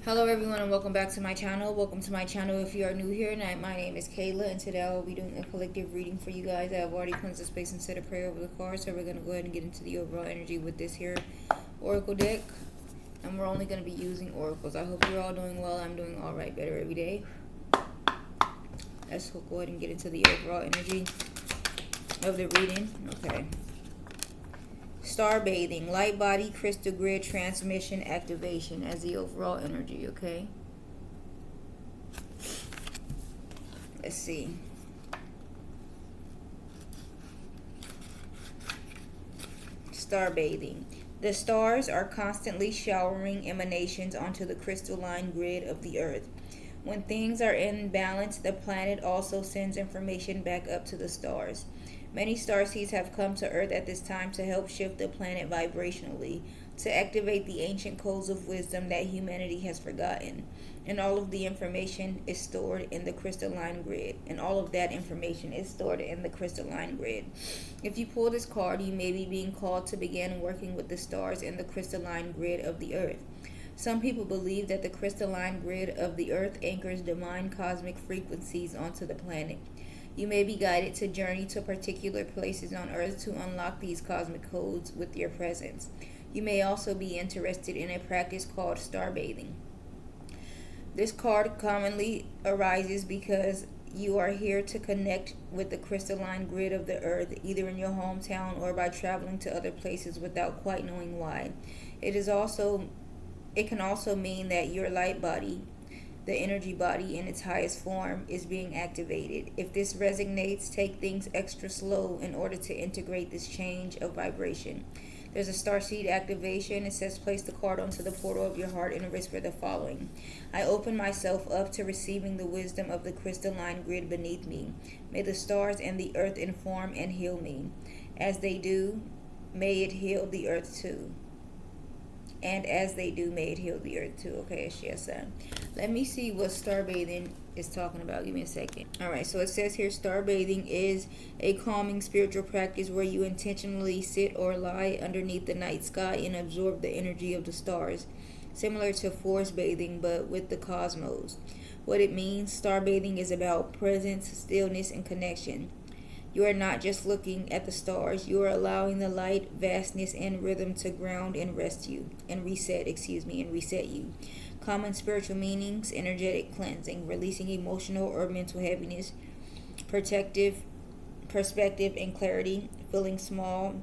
Hello everyone and welcome back to my channel. Welcome to my channel if you are new here. My name is Kayla and today I will be doing a collective reading for you guys. I have already cleansed the space and said a prayer over the cards, so we're going to go ahead and get into the overall energy with this here oracle deck. And we're only going to be using oracles. I hope you're all doing well. I'm doing alright, better every day. Let's go ahead and get into the overall energy of the reading. Okay. Star bathing, light body, crystal grid, transmission, activation as the overall energy, okay? Let's see. Star bathing. The stars are constantly showering emanations onto the crystalline grid of the earth. When things are in balance, the planet also sends information back up to the stars. Many starseeds have come to Earth at this time to help shift the planet vibrationally, to activate the ancient codes of wisdom that humanity has forgotten. And all of the information is stored in the crystalline grid. And all of that information is stored in the crystalline grid. If you pull this card, you may be being called to begin working with the stars in the crystalline grid of the Earth. Some people believe that the crystalline grid of the Earth anchors divine cosmic frequencies onto the planet. You may be guided to journey to particular places on Earth to unlock these cosmic codes with your presence. You may also be interested in a practice called star bathing. This card commonly arises because you are here to connect with the crystalline grid of the Earth, either in your hometown or by traveling to other places without quite knowing why. It can also mean that your light body, the energy body in its highest form, is being activated. If this resonates, take things extra slow in order to integrate this change of vibration. There's a starseed activation. It says place the card onto the portal of your heart and whisper the following. I open myself up to receiving the wisdom of the crystalline grid beneath me. May the stars and the earth inform and heal me. As they do, may it heal the earth too. And as they do, may it heal the earth too. Okay, it's yes, son. Let me see what star bathing is talking about. Give me a second. Alright, so it says here star bathing is a calming spiritual practice where you intentionally sit or lie underneath the night sky and absorb the energy of the stars, similar to forest bathing but with the cosmos. What it means, star bathing is about presence, stillness, and connection. You are not just looking at the stars, you are allowing the light, vastness, and rhythm to ground and reset you. Common spiritual meanings, energetic cleansing, releasing emotional or mental heaviness, perspective and clarity, feeling small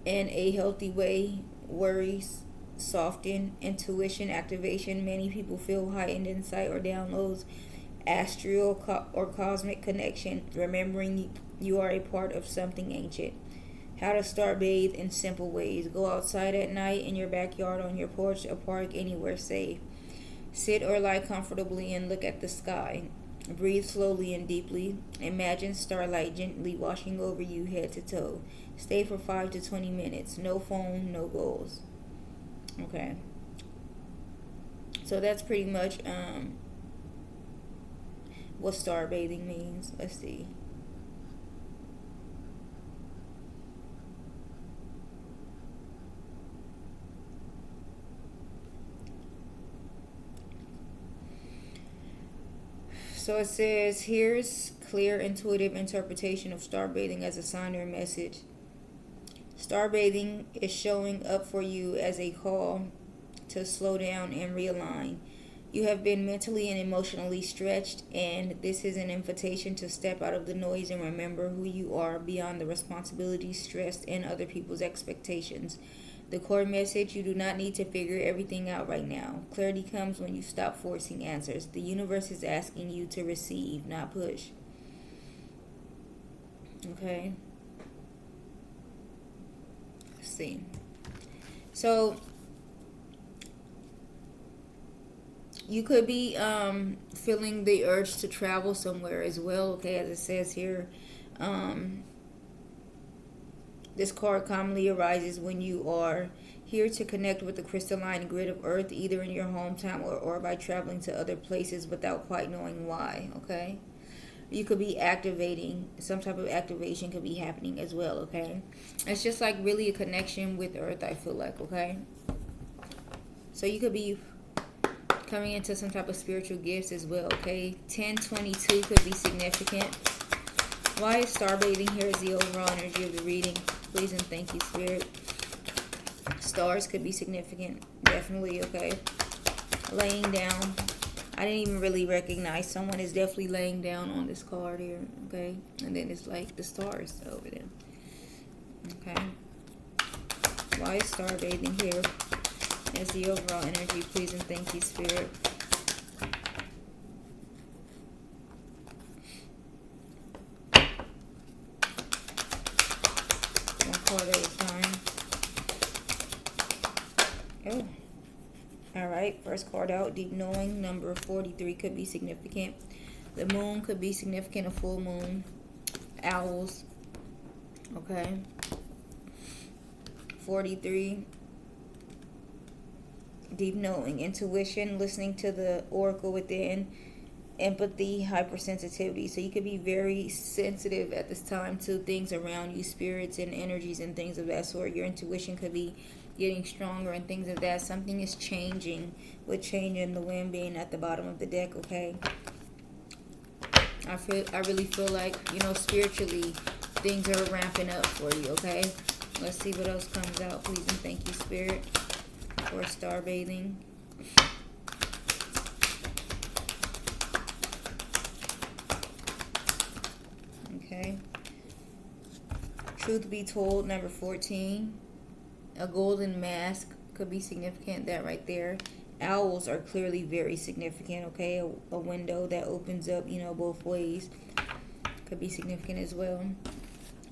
in a healthy way, worries soften, intuition activation. Many people feel heightened insight or downloads, astral or cosmic connection, remembering you are a part of something ancient. How to start bathe in simple ways. Go outside at night, in your backyard, on your porch, a park, anywhere safe. Sit or lie comfortably and look at the sky. Breathe slowly and deeply. Imagine starlight gently washing over you head to toe. Stay for 5 to 20 minutes. No phone, no goals. Okay. So that's pretty much what star bathing means. Let's see. So it says, here's clear intuitive interpretation of star bathing as a sign or message. Star bathing is showing up for you as a call to slow down and realign. You have been mentally and emotionally stretched, and this is an invitation to step out of the noise and remember who you are beyond the responsibilities, stress, and other people's expectations. The core message: you do not need to figure everything out right now. Clarity comes when you stop forcing answers. The universe is asking you to receive, not push. Okay? Let's see. So, you could be feeling the urge to travel somewhere as well, okay, as it says here. This card commonly arises when you are here to connect with the crystalline grid of Earth, either in your hometown or by traveling to other places without quite knowing why, okay? You could be activating, some type of activation could be happening as well, okay? It's just like really a connection with Earth, I feel like, okay? So you could be Coming into some type of spiritual gifts as well, okay? 1022 could be significant. Why is star bathing here is the overall energy of the reading. Please and thank you, Spirit. Stars could be significant. Definitely, okay? Laying down. I didn't even really recognize someone is definitely laying down on this card here, okay? And then it's like the stars over there. Okay. Why is star bathing here as the overall energy? Please and thank you, Spirit. One card at a time. Oh. Alright, first card out, deep knowing. Number 43 could be significant. The moon could be significant, a full moon. Owls. Okay. 43. Deep knowing, intuition, listening to the oracle within. Empathy, hypersensitivity. So you could be very sensitive at this time to things around you, spirits and energies and things of that sort. Your intuition could be getting stronger and things of that. Something is changing, with change in the wind being at the bottom of the deck, okay? I really feel like, you know, spiritually things are ramping up for you, okay? Let's see what else comes out. Please and thank you, Spirit, for star bathing. Okay. Truth be told, number 14. A golden mask could be significant, that right there. Owls are clearly very significant, okay? A window that opens up, you know, both ways could be significant as well.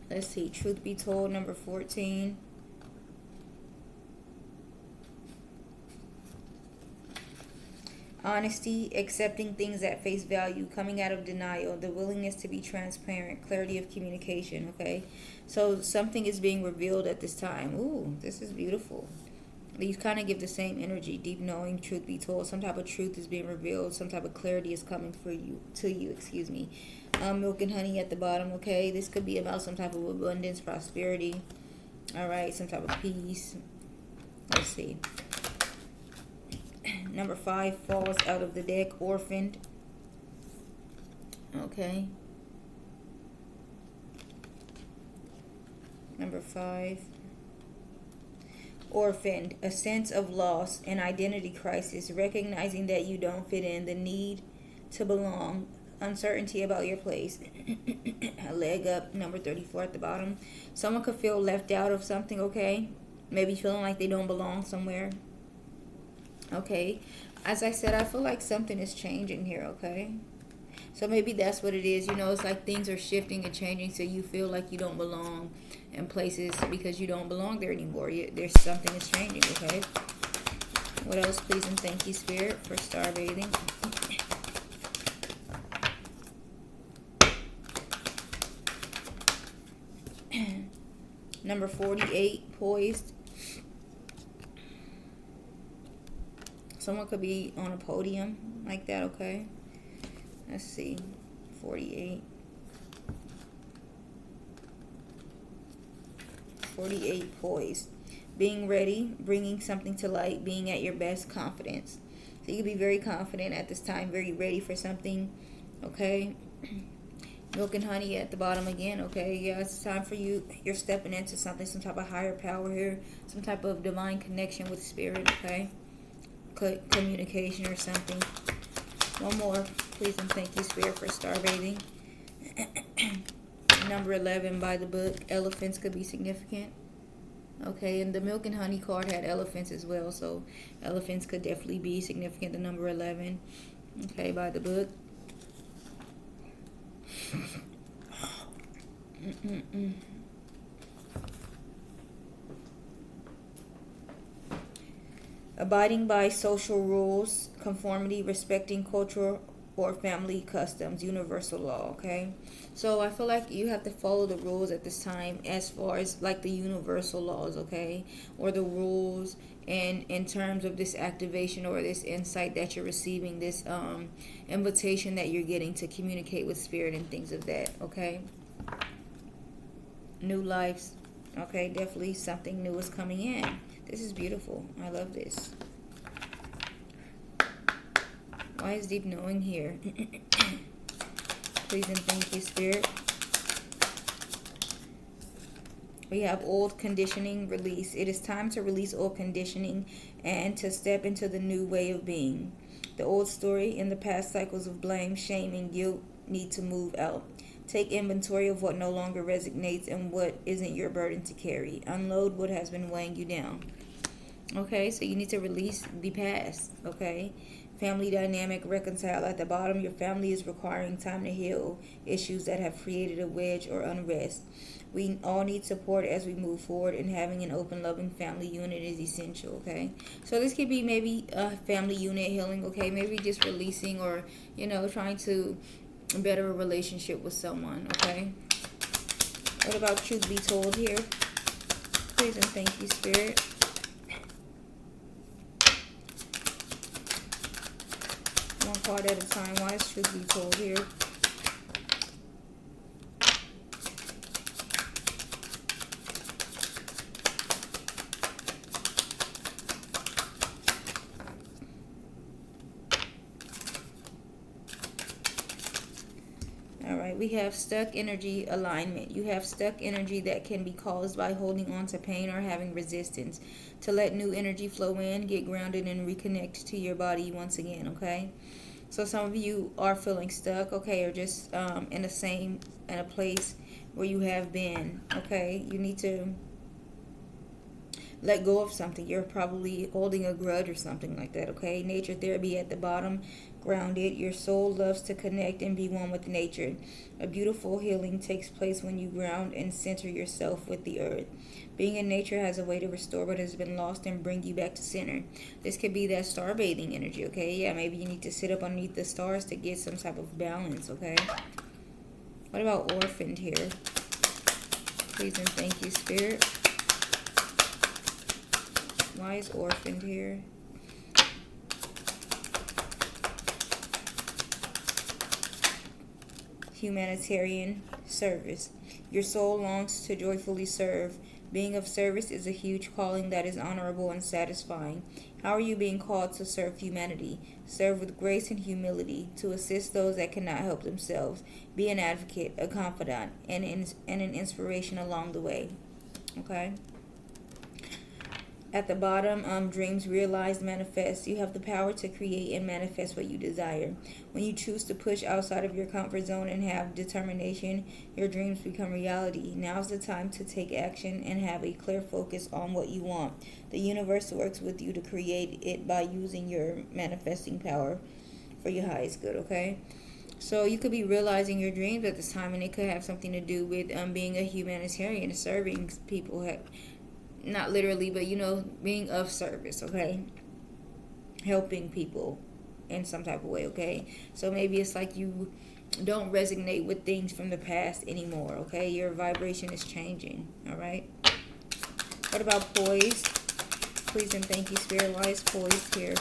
Let's see. Truth be told, number 14. Honesty, accepting things at face value, coming out of denial, the willingness to be transparent, clarity of communication, okay? So something is being revealed at this time. Ooh, this is beautiful. These kind of give the same energy, deep knowing, truth be told. Some type of truth is being revealed. Some type of clarity is coming to you, excuse me. Milk and honey at the bottom, okay? This could be about some type of abundance, prosperity. All right, some type of peace. Let's see. Number 5 falls out of the deck, orphaned. Okay. Number 5. Orphaned, a sense of loss, an identity crisis, recognizing that you don't fit in, the need to belong, uncertainty about your place. A leg up, number 34 at the bottom. Someone could feel left out of something, okay? Maybe feeling like they don't belong somewhere. Okay, as I said, I feel like something is changing here, okay? So maybe that's what it is. You know, it's like things are shifting and changing, so you feel like you don't belong in places because you don't belong there anymore. There's something is changing, okay? What else, please and thank you, Spirit, for star bathing. Number 48, poised. Someone could be on a podium like that, okay? Let's see. 48. 48, poised. Being ready, bringing something to light, being at your best, confidence. So you can be very confident at this time, very ready for something, okay? Milk and honey at the bottom again, okay? Yeah, it's time for you. You're stepping into something, some type of higher power here, some type of divine connection with spirit, okay? Communication or something. One more, please and thank you, Spirit, for star bathing. Number 11 by the book, elephants could be significant. Okay, and the milk and honey card had elephants as well, so elephants could definitely be significant. The number 11, okay, by the book. Abiding by social rules, conformity, respecting cultural or family customs, universal law, okay? So I feel like you have to follow the rules at this time as far as like the universal laws, okay? Or the rules and in terms of this activation or this insight that you're receiving, this invitation that you're getting to communicate with spirit and things of that, okay? New lives, okay? Definitely something new is coming in. This is beautiful. I love this. Why is deep knowing here? Please and thank you, Spirit. We have old conditioning release. It is time to release old conditioning and to step into the new way of being. The old story and the past cycles of blame, shame, and guilt need to move out. Take inventory of what no longer resonates and what isn't your burden to carry. Unload what has been weighing you down. Okay, so you need to release the past. Okay, family dynamic reconcile. At the bottom, your family is requiring time to heal issues that have created a wedge or unrest. We all need support as we move forward, and having an open, loving family unit is essential. Okay, so this could be maybe a family unit healing. Okay, maybe just releasing, or trying to better a relationship with someone. Okay, what about truth be told here? Please and thank you, Spirit. One card at a time. Why is truth be told here? Alright, we have stuck energy alignment. You have stuck energy that can be caused by holding on to pain or having resistance. To let new energy flow in, get grounded, and reconnect to your body once again, okay? So some of you are feeling stuck, okay, or just in a place where you have been, okay? You need to let go of something. You're probably holding a grudge or something like that, okay? Nature therapy at the bottom, grounded. Your soul loves to connect and be one with nature. A beautiful healing takes place when you ground and center yourself with the earth. Being in nature has a way to restore what has been lost and bring you back to center. This could be that star bathing energy, okay? Yeah, maybe you need to sit up underneath the stars to get some type of balance, okay? What about orphaned here? Please and thank you, Spirit. Why is orphaned here? Humanitarian service. Your soul longs to joyfully serve. Being of service is a huge calling that is honorable and satisfying. How are you being called to serve humanity? Serve with grace and humility, to assist those that cannot help themselves. Be an advocate, a confidant, and an inspiration along the way. Okay? At the bottom, dreams realized, manifest. You have the power to create and manifest what you desire. When you choose to push outside of your comfort zone and have determination, your dreams become reality. Now's the time to take action and have a clear focus on what you want. The universe works with you to create it by using your manifesting power for your highest good, okay? So you could be realizing your dreams at this time, and it could have something to do with being a humanitarian, serving people. Not literally, but being of service, okay? Helping people in some type of way, okay? So maybe it's like you don't resonate with things from the past anymore, okay? Your vibration is changing, all right? What about poised? Please and thank you, Spirit. Why is poised here?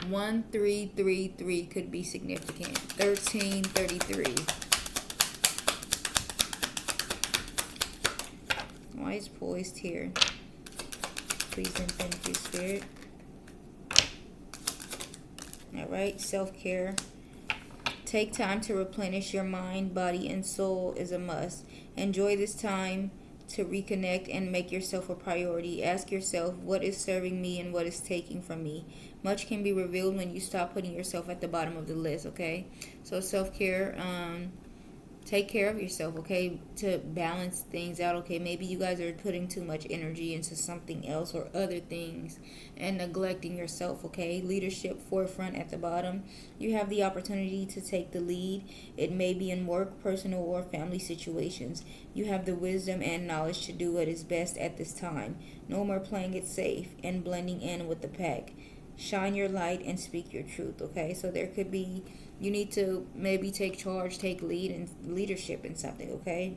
1333 could be significant. 1333. Why is poised here? Please and thank you, Spirit. Alright, self-care. Take time to replenish your mind, body, and soul is a must. Enjoy this time to reconnect and make yourself a priority. Ask yourself, what is serving me and what is taking from me? Much can be revealed when you stop putting yourself at the bottom of the list, okay? So self-care, take care of yourself, okay, to balance things out, okay? Maybe you guys are putting too much energy into something else or other things and neglecting yourself, okay? Leadership forefront at the bottom. You have the opportunity to take the lead. It may be in work, personal, or family situations. You have the wisdom and knowledge to do what is best at this time. No more playing it safe and blending in with the pack. Shine your light and speak your truth, okay? So there could be, you need to maybe take charge, take lead and leadership in something, okay?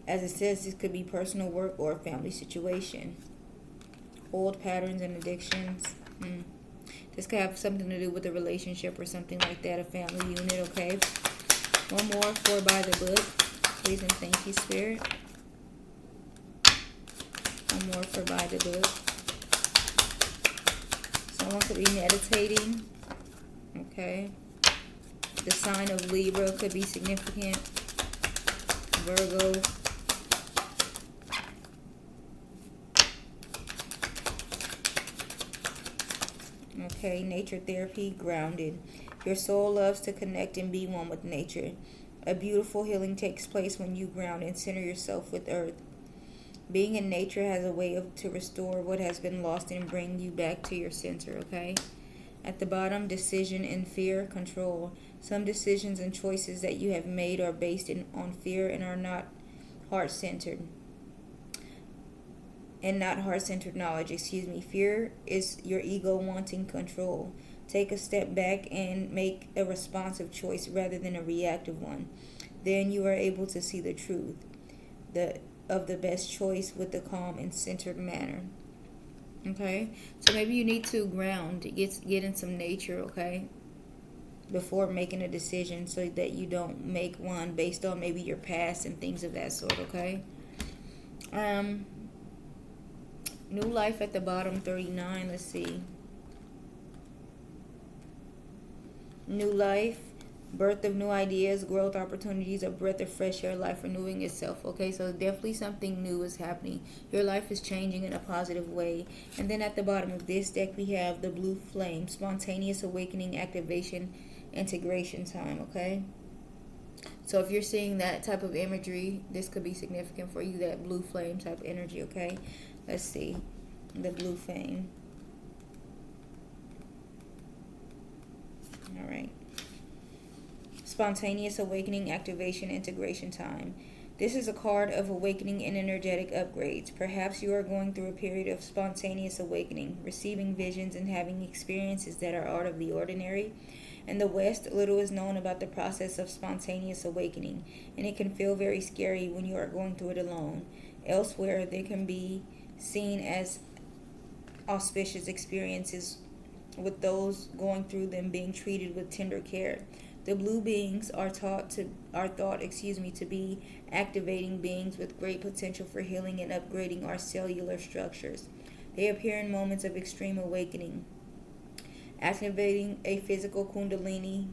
As it says, this could be personal work or a family situation. Old patterns and addictions. This could have something to do with a relationship or something like that, a family unit, okay? One more for by the book. Please and thank you, Spirit. One more for by the book. Someone could be meditating. Okay. The sign of Libra could be significant. Virgo. Okay, nature therapy, grounded. Your soul loves to connect and be one with nature. A beautiful healing takes place when you ground and center yourself with earth. Being in nature has a way to restore what has been lost and bring you back to your center, okay? At the bottom, decision and fear, control. Some decisions and choices that you have made are based on fear and are not heart-centered. And not heart-centered knowledge, Fear is your ego wanting control. Take a step back and make a responsive choice rather than a reactive one. Then you are able to see the truth of the best choice with a calm and centered manner. Okay? So maybe you need to ground, get in some nature, okay? Before making a decision so that you don't make one based on maybe your past and things of that sort, okay? New life at the bottom, 39. Let's see. New life, birth of new ideas, growth opportunities, a breath of fresh air, life renewing itself. Okay, so definitely something new is happening. Your life is changing in a positive way. And then at the bottom of this deck, we have the blue flame, spontaneous awakening, activation, integration time. Okay. So if you're seeing that type of imagery, this could be significant for you, that blue flame type energy, okay? Let's see. The blue flame. All right. Spontaneous awakening, activation, integration time. This is a card of awakening and energetic upgrades. Perhaps you are going through a period of spontaneous awakening, receiving visions and having experiences that are out of the ordinary. In the West, little is known about the process of spontaneous awakening, and it can feel very scary when you are going through it alone. Elsewhere, they can be seen as auspicious experiences, with those going through them being treated with tender care. The blue beings are thought to be activating beings with great potential for healing and upgrading our cellular structures. They appear in moments of extreme awakening, activating a physical kundalini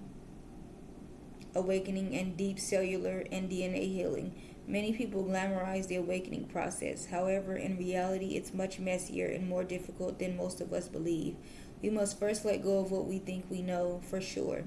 awakening and deep cellular and DNA healing. Many people glamorize the awakening process. However, in reality, it's much messier and more difficult than most of us believe. We must first let go of what we think we know for sure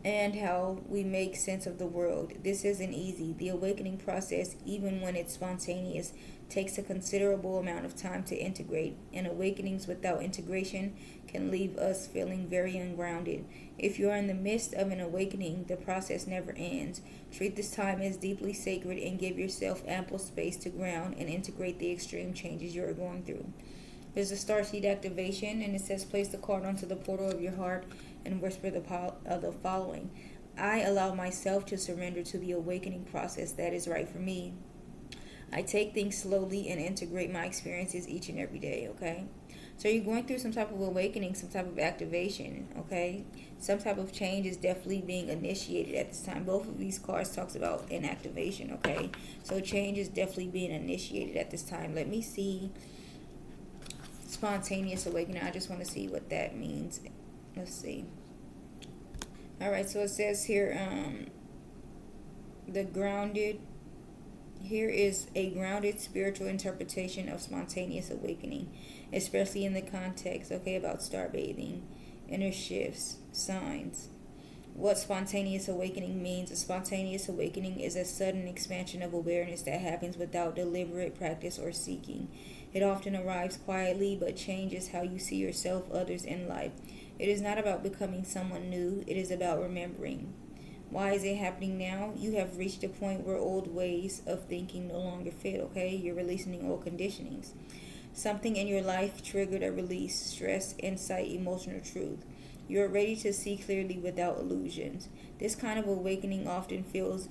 and how we make sense of the world. This isn't easy. The awakening process, even when it's spontaneous, takes a considerable amount of time to integrate, and awakenings without integration can leave us feeling very ungrounded. If you are in the midst of an awakening, the process never ends. Treat this time as deeply sacred and give yourself ample space to ground and integrate the extreme changes you are going through. There's a starseed activation, and it says place the card onto the portal of your heart and whisper the following. I allow myself to surrender to the awakening process that is right for me. I take things slowly and integrate my experiences each and every day, okay? So you're going through some type of awakening, some type of activation, okay? Some type of change is definitely being initiated at this time. Both of these cards talks about an activation, okay? So change is definitely being initiated at this time. Let me see. Spontaneous awakening. I just want to see what that means. Let's see. All right, so it says here, the grounded. Here is a grounded spiritual interpretation of spontaneous awakening, especially in the context, okay, about starbathing, inner shifts, signs. What spontaneous awakening means. A spontaneous awakening is a sudden expansion of awareness that happens without deliberate practice or seeking. It often arrives quietly but changes how you see yourself, others, and life. It is not about becoming someone new, it is about remembering. Why is it happening now? You have reached a point where old ways of thinking no longer fit, okay? You're releasing old conditionings. Something in your life triggered a release, stress, insight, emotional truth. You are ready to see clearly without illusions. This kind of awakening often follows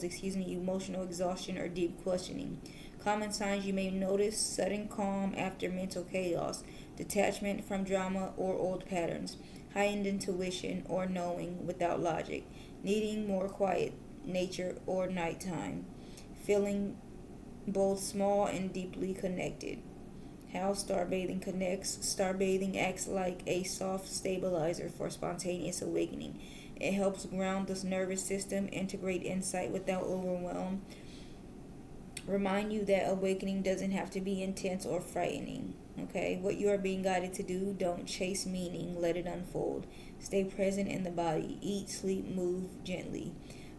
emotional exhaustion or deep questioning. Common signs you may notice: sudden calm after mental chaos, detachment from drama or old patterns, heightened intuition or knowing without logic, needing more quiet nature or nighttime, feeling both small and deeply connected, How star bathing connects. Star bathing acts like a soft stabilizer for spontaneous awakening. It helps ground the nervous system, integrate insight without overwhelm, remind you that awakening doesn't have to be intense or frightening. Okay, what you are being guided to do, don't chase meaning, let it unfold. Stay present in the body, eat, sleep, move gently.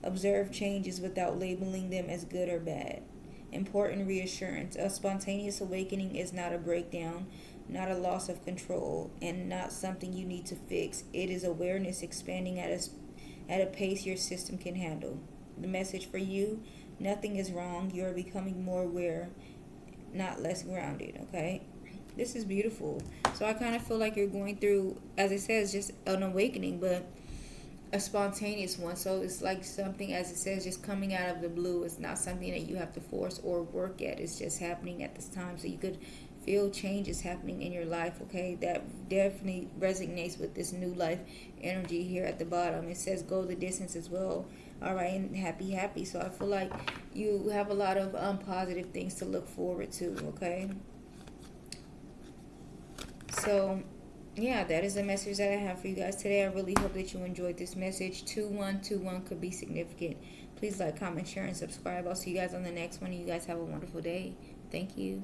Observe changes without labeling them as good or bad. Important reassurance. A spontaneous awakening is not a breakdown, not a loss of control, and not something you need to fix. It is awareness expanding at a pace your system can handle. The message for you: nothing is wrong. You are becoming more aware, not less grounded. Okay? This is beautiful. So I kind of feel like you're going through, as it says, just an awakening, but a spontaneous one. So it's like something, as it says, just coming out of the blue. It's not something that you have to force or work at. It's just happening at this time. So you could feel changes happening in your life. Okay, that definitely resonates with this new life energy here at the bottom. It says go the distance as well. All right, and happy. So I feel like you have a lot of positive things to look forward to. Okay, so yeah, that is the message that I have for you guys today. I really hope that you enjoyed this message. 2121 could be significant. Please like, comment, share, and subscribe. I'll see you guys on the next one. You guys have a wonderful day. Thank you.